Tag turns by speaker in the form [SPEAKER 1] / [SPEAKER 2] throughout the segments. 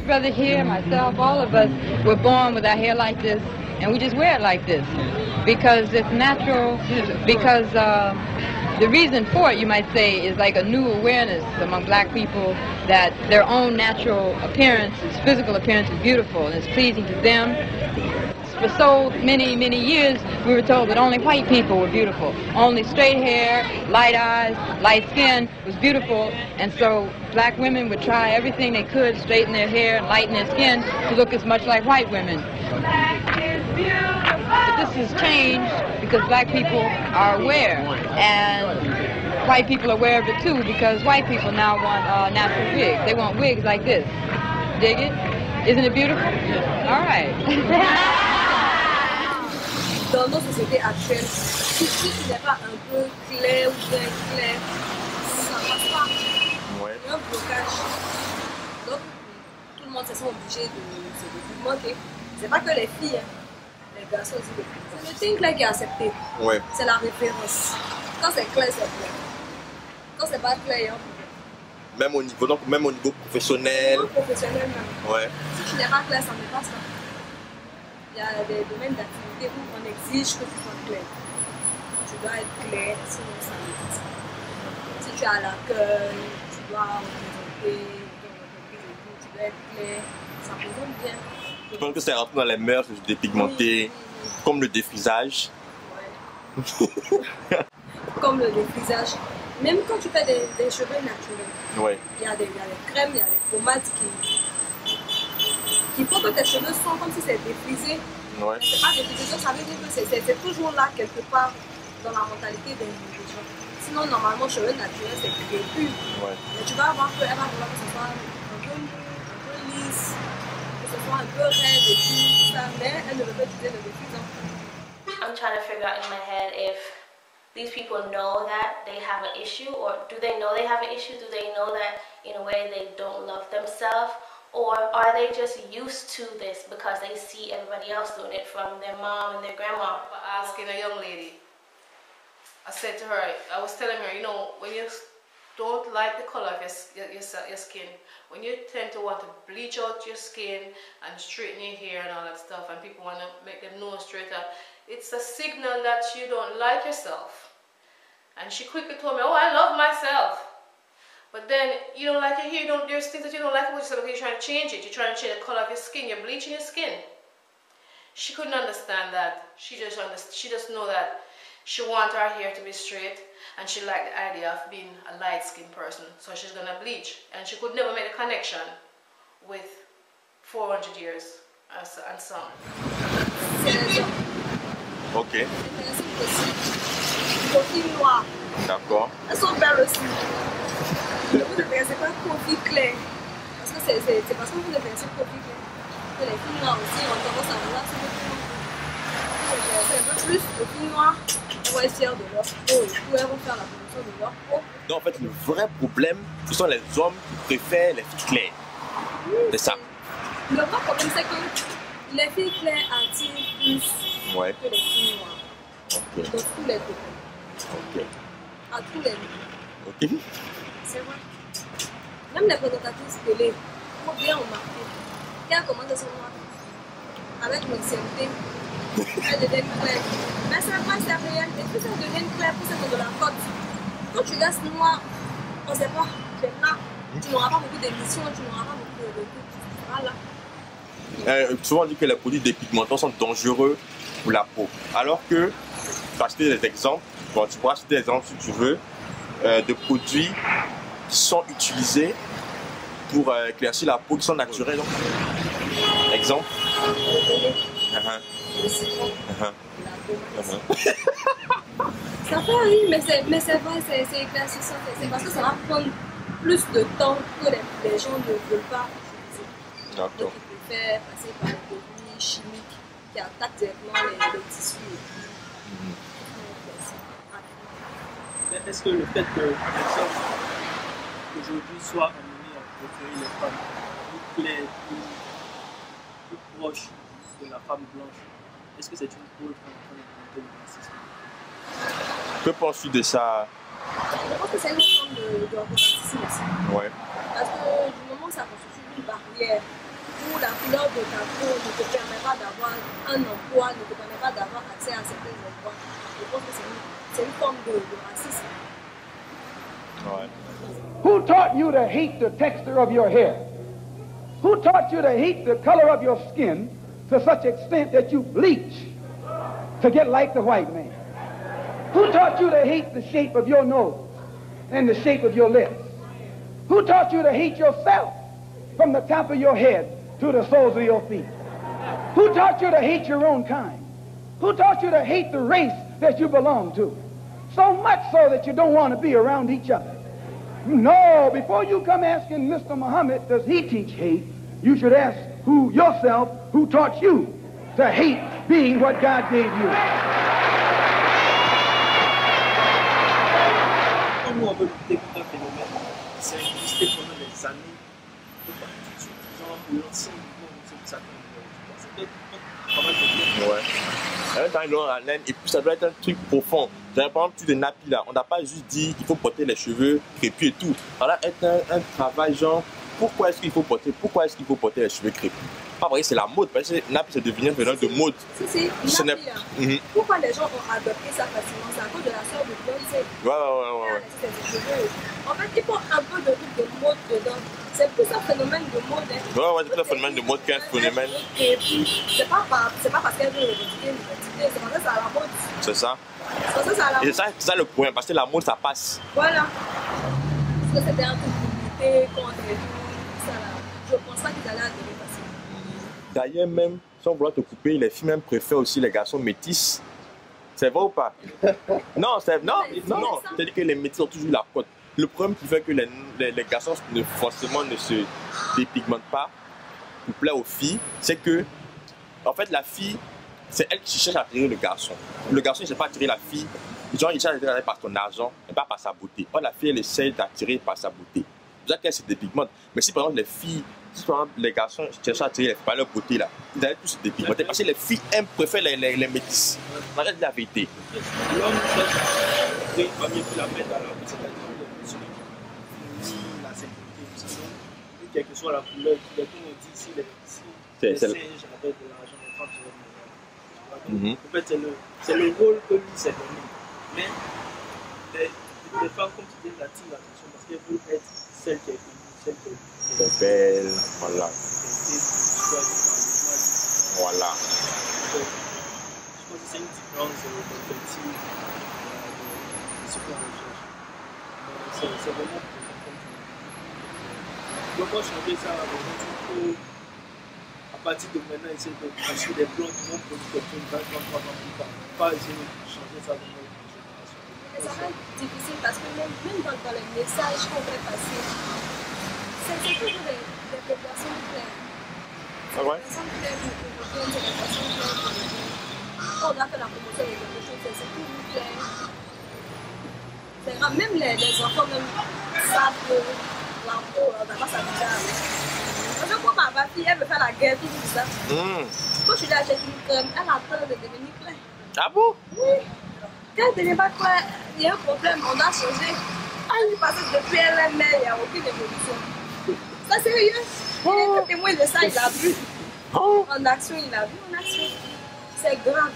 [SPEAKER 1] brother here, myself, all of us were born with our hair like this, and we just wear it like this because it's natural. Because the reason for it, you might say, is like a new awareness among black people that their own natural appearance, physical appearance, is beautiful and it's pleasing to them. For so many, many years, we were told that only white people were beautiful. Only straight hair, light eyes, light skin was beautiful. And so black women would try everything they could, straighten their hair and lighten their skin to look as much like white women. But this has changed because black people are aware. And white people are aware of it too because white people now want natural wigs. They want wigs like this. Dig it? Isn't it beautiful? All right.
[SPEAKER 2] Dans nos sociétés actuelles, si tu n'es pas un peu clair ou bien clair, ça ne passe pas.
[SPEAKER 3] Ouais.
[SPEAKER 2] Il y a un blocage. Donc, tout le monde se sent obligé de se documenter. C'est pas que les filles, hein. Les garçons aussi. C'est le teint clair qui est accepté.
[SPEAKER 3] Ouais.
[SPEAKER 2] C'est la référence. Quand c'est clair, c'est clair. Quand c'est pas clair, il y a un problème.
[SPEAKER 3] Même au niveau, donc, même au niveau professionnel.
[SPEAKER 2] Professionnel même.
[SPEAKER 3] Ouais.
[SPEAKER 2] Si tu n'es pas clair, ça ne passe pas. Il y a des domaines d'activité où on exige que tu sois clair. Tu dois être clair, sinon ça ne passe pas. Si tu es à l'accueil, tu dois représenter ton entreprise et tout, tu dois être clair, ça représente bien.
[SPEAKER 3] Je pense que c'est rentré dans les mœurs dépigmentées, comme le défrisage.
[SPEAKER 2] Ouais. Comme le défrisage. Même quand tu fais des cheveux naturels,
[SPEAKER 3] Ouais.
[SPEAKER 2] il y a des crèmes, il y a des pommades qui font que tes cheveux sont comme si c'était défrisé.
[SPEAKER 3] Ouais.
[SPEAKER 2] C'est pas défrisé, ça veut dire que c'est toujours là quelque part dans la mentalité des gens. Sinon, normalement, cheveux naturels, c'est crépus.
[SPEAKER 3] Ouais.
[SPEAKER 2] Mais tu vas voir qu'elle va vouloir que ce soit un peu mou, un peu lisse, que ce soit un peu raide et tout ça, mais elle ne veut pas utiliser le défrisant.
[SPEAKER 4] I'm trying to figure out in my head if these people know that they have an issue, or do they know they have an issue? Do they know that in a way they don't love themselves? Or are they just used to this because they see everybody else doing it from their mom and their grandma?
[SPEAKER 5] Asking a young lady, I said to her, I was telling her, you know, when you don't like the color of your skin, when you tend to want to bleach out your skin and straighten your hair and all that stuff, and people want to make them nose straighter, it's a signal that you don't like yourself. And she quickly told me, oh, I love myself. But then you don't like your hair, there's things that you don't like about yourself because you're trying to change it. You're trying to change the color of your skin, you're bleaching your skin. She couldn't understand that. She just know that she wants her hair to be straight and she liked the idea of being a light-skinned person. So she's gonna bleach. And she could never make the connection with 400 years and some.
[SPEAKER 3] Ok.
[SPEAKER 2] Profil noir.
[SPEAKER 3] D'accord.
[SPEAKER 2] Elles sont belles aussi. Mais vous ne connaissez pas profil clair. Parce que c'est parce que vous ne connaissez pas profil clair que les filles noires aussi ont tendance à vouloir se mettre. C'est un peu plus de filles noires. Elles vont être fières de leur peau et tout. Elles vont faire la promotion de leur peau.
[SPEAKER 3] Non, en fait, le vrai problème, ce sont les hommes qui préfèrent les filles claires. C'est ça.
[SPEAKER 2] Le vrai problème, c'est que les filles claires attirent plus que les filles noires.
[SPEAKER 3] Ok.
[SPEAKER 2] Dans tous les domaines.
[SPEAKER 3] Ok.
[SPEAKER 2] À tous les niveaux.
[SPEAKER 3] Ok.
[SPEAKER 2] C'est vrai. Même les présentatrices télé, il faut bien remarquer qu'elles commencent à se voir avec l'ancienneté. Elles deviennent claires. Mais c'est vrai, c'est réel. Et puis elles deviennent claires pour celles de la côte. Quand tu restes noir, on ne sait pas, tu es là. Tu n'auras pas beaucoup d'émissions, tu n'auras pas beaucoup de trucs. Tu seras là.
[SPEAKER 3] Souvent on dit que les produits dépigmentants sont dangereux pour la peau. Alors que, tu peux acheter des exemples, bon, tu pourras acheter des exemples si tu veux, de produits qui sont utilisés pour éclaircir la peau, qui sont naturels. Donc. Exemple.
[SPEAKER 2] Ça fait oui, mais c'est vrai, c'est éclaircissant. C'est parce que ça va prendre plus de temps que les gens ne veulent pas utiliser.
[SPEAKER 3] D'accord.
[SPEAKER 2] Donc ils préfèrent passer par les produits chimiques qui attaquent directement les tissus.
[SPEAKER 6] Est-ce que le fait que les hommes aujourd'hui soient amenés à préférer les femmes plus claires, plus proches de la femme blanche, est-ce que c'est une cause qu'on est en train de monter le racisme?
[SPEAKER 3] Que penses-tu de ça?
[SPEAKER 2] Je pense que c'est une forme de racisme aussi.
[SPEAKER 3] Ouais.
[SPEAKER 2] Parce que du moment où ça constitue une barrière où la couleur de ta peau ne te permet pas d'avoir un emploi, ne te permet pas d'avoir accès à certains emplois. Je pense que c'est une forme de racisme.
[SPEAKER 3] Ouais.
[SPEAKER 7] Who taught you to hate the texture of your hair? Who taught you to hate the color of your skin to such extent that you bleach to get like the white man? Who taught you to hate the shape of your nose and the shape of your lips? Who taught you to hate yourself from the top of your head to the soles of your feet? Who taught you to hate your own kind? Who taught you to hate the race that you belong to? So much so that you don't want to be around each other. No, before you come asking Mr. Muhammad, does he teach hate, you should ask yourself who taught you to hate being what God gave you.
[SPEAKER 6] Comment on peut lutter contre un phénomène qui s'est existé pendant des années, genre l'ancien mouvement, c'est ça qu'on peut pas mal de bien.
[SPEAKER 3] Ouais. En même temps, ils l'ont en laine et puis ça doit être un truc profond. Par exemple, tu des nappies là, on n'a pas juste dit qu'il faut porter les cheveux crépus et tout. Voilà, être un travail genre, pourquoi est-ce qu'il faut porter les cheveux crépus? Pas vrai, c'est la mode, parce que nappy c'est devenu un phénomène de mode.
[SPEAKER 2] C'est nappy. Pourquoi les gens ont adopté ça facilement? C'est à cause de la sœur de Beyoncé.
[SPEAKER 3] Ouais.
[SPEAKER 2] En fait, il faut un peu de truc de mode dedans. C'est plus un phénomène de mode.
[SPEAKER 3] Ouais, c'est plus un phénomène de mode qu'un phénomène.
[SPEAKER 2] C'est pas parce qu'elle veut revendiquer l'identité, c'est parce que c'est à la mode.
[SPEAKER 3] C'est ça.
[SPEAKER 2] Et
[SPEAKER 3] c'est ça le point, parce que la mode ça passe.
[SPEAKER 2] Voilà. Parce que c'était un truc de lutter contre et tout, ça là. Je pense pas qu'ils allaient adhérer facilement.
[SPEAKER 3] D'ailleurs même, sans vouloir te couper, les filles même préfèrent aussi les garçons métis. C'est vrai ou pas? Non, c'est-à-dire que les métis ont toujours la cote. Le problème qui fait que les garçons forcément ne se dépigmentent pas pour plaire aux filles, c'est que, en fait, la fille, c'est elle qui cherche à attirer le garçon. Le garçon, il ne cherche pas à attirer la fille. Genre, il cherche à attirer par son argent, et pas par sa beauté. Or, la fille, elle essaie d'attirer par sa beauté. C'est ça qu'elle se dépigmente. Mais si, par exemple, les garçons cherchent à attirer par leur beauté, là, ils allaient tous se dépigmenter. Parce que les filles préfèrent les métis. On arrête la vérité.
[SPEAKER 6] L'homme cherche à créer une famille qui la mette à l'homme. La sécurité, quelle que soit la couleur, comme on dit ici, les singes avec de l'argent, les femmes sur le monde. En fait, c'est le rôle que lui s'est donné. Mais les femmes, comme tu dis, attirent l'attention parce qu'elles veulent être celle qui est connue, celle qui est
[SPEAKER 3] belle, voilà. Voilà.
[SPEAKER 6] Je pense que c'est une différence perspective de ce qu'on recherche. C'est vraiment comment changer ça à partir de maintenant, essayer de passer des blancs qui vont produire quelque chose 20, 30 ans plus tard. Pas essayer de changer ça dans notre génération.
[SPEAKER 2] Mais ça va être difficile parce que même dans les messages qu'on fait passer, c'est toujours des personnes claires.
[SPEAKER 3] Ah ouais?
[SPEAKER 2] Des personnes claires pour provoquer, c'est des personnes claires pour le dire. Quand on a fait la promotion de quelque chose, c'est toujours clair. C'est grave. Même les enfants même savent que l'info, d'abord ça bizarre. Parce que moi, ma fille, elle veut faire la guerre, tout ça. Quand je lui achète une crème, elle attend de devenir claire.
[SPEAKER 3] Ah bon?
[SPEAKER 2] Oui. Quand elle ne devient pas claire, il y a un problème, on a changé. Parce que depuis elle est mère, il n'y a aucune évolution. C'est sérieux. Il est témoin de ça, il a vu. En action, il a vu en action. C'est grave.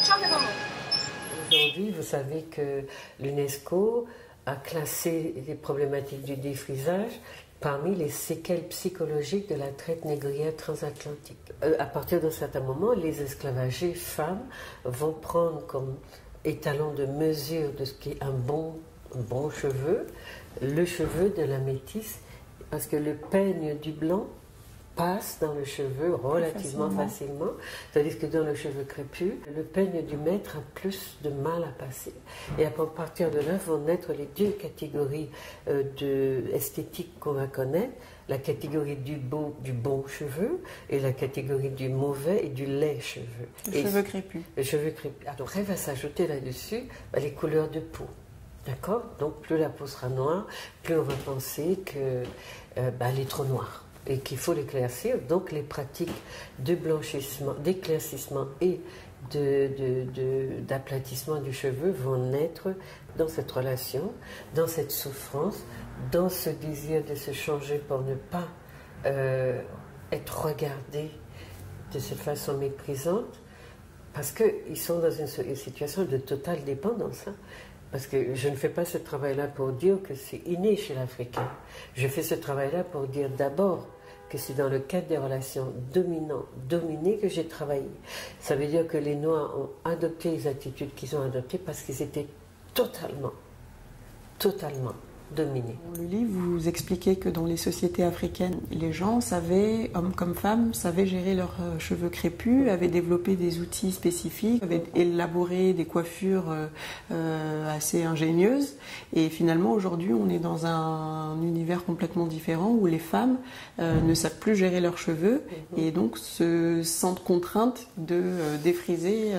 [SPEAKER 2] Changez vraiment.
[SPEAKER 8] Aujourd'hui, vous savez que l'UNESCO a classé les problématiques du défrisage parmi les séquelles psychologiques de la traite négrière transatlantique. À partir d'un certain moment, les esclavagés femmes vont prendre comme étalon de mesure de ce qui est un bon cheveu, le cheveu de la métisse, parce que le peigne du blanc passe dans le cheveu relativement facilement, tandis que dans le cheveu crépus, le peigne du maître a plus de mal à passer. Et à partir de là vont naître les deux catégories esthétiques qu'on va connaître, la catégorie du bon cheveu et la catégorie du mauvais et du laid cheveu.
[SPEAKER 9] Le cheveu crépus.
[SPEAKER 8] Le cheveu crépus. Alors après va s'ajouter là-dessus les couleurs de peau. D'accord? Donc plus la peau sera noire, plus on va penser que elle est trop noire et qu'il faut l'éclaircir. Donc les pratiques de blanchissement, d'éclaircissement et d'aplatissement du cheveu vont naître dans cette relation, dans cette souffrance, dans ce désir de se changer pour ne pas être regardés de cette façon méprisante parce qu'ils sont dans une situation de totale dépendance. Hein. Parce que je ne fais pas ce travail-là pour dire que c'est inné chez l'Africain. Je fais ce travail-là pour dire d'abord que c'est dans le cadre des relations dominant-dominé que j'ai travaillé. Ça veut dire que les Noirs ont adopté les attitudes qu'ils ont adoptées parce qu'ils étaient totalement dominés.
[SPEAKER 9] Dans le livre, vous expliquez que dans les sociétés africaines, les gens savaient, hommes comme femmes, savaient gérer leurs cheveux crépus, avaient développé des outils spécifiques, avaient élaboré des coiffures assez ingénieuses. Et finalement, aujourd'hui, on est dans un univers complètement différent où les femmes ne savent plus gérer leurs cheveux et donc se sentent contraintes de défriser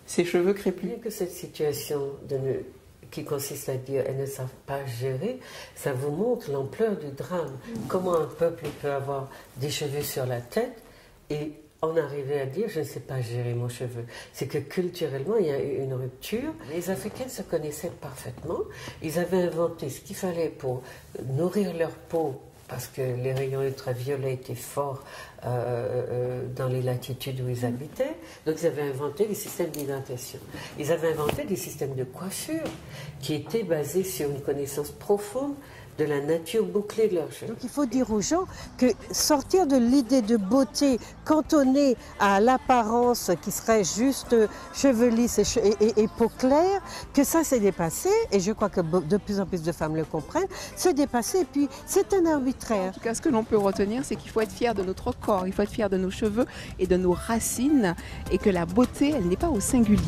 [SPEAKER 9] ces cheveux crépus.
[SPEAKER 8] Bien que cette situation qui consiste à dire elles ne savent pas gérer, ça vous montre l'ampleur du drame. Comment un peuple peut avoir des cheveux sur la tête et en arriver à dire je ne sais pas gérer mon cheveu. C'est que culturellement il y a eu une rupture. Les Africains se connaissaient parfaitement. Ils avaient inventé ce qu'il fallait pour nourrir leur peau parce que les rayons ultraviolets étaient forts dans les latitudes où ils habitaient. Donc ils avaient inventé des systèmes d'hydratation. Ils avaient inventé des systèmes de coiffure qui étaient basés sur une connaissance profonde de la nature bouclée de leurs cheveux.
[SPEAKER 10] Donc il faut dire aux gens que sortir de l'idée de beauté cantonnée à l'apparence qui serait juste cheveux lisses et peau claire, que ça c'est dépassé, et je crois que de plus en plus de femmes le comprennent, c'est dépassé et puis c'est un arbitraire.
[SPEAKER 11] En tout cas, ce que l'on peut retenir, c'est qu'il faut être fier de notre corps, il faut être fier de nos cheveux et de nos racines, et que la beauté, elle n'est pas au singulier.